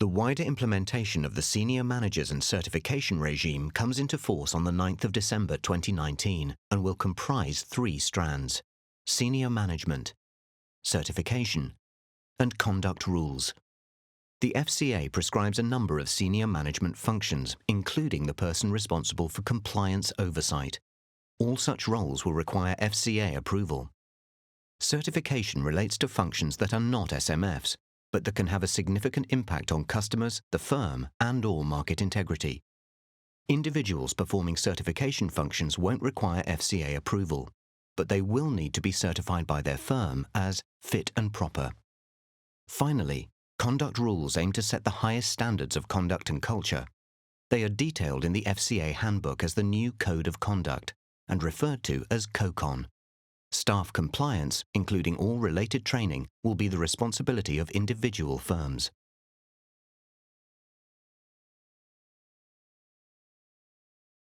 The wider implementation of the Senior Managers and Certification regime comes into force on the 9th of December 2019 and will comprise 3 strands: Senior Management, Certification, and Conduct Rules. The FCA prescribes a number of senior management functions, including the person responsible for compliance oversight. All such roles will require FCA approval. Certification relates to functions that are not SMFs, but that can have a significant impact on customers, the firm, and/or market integrity. Individuals performing certification functions won't require FCA approval, but they will need to be certified by their firm as fit and proper. Finally, conduct rules aim to set the highest standards of conduct and culture. They are detailed in the FCA handbook as the new Code of Conduct and referred to as COCON. Staff compliance, including all related training, will be the responsibility of individual firms.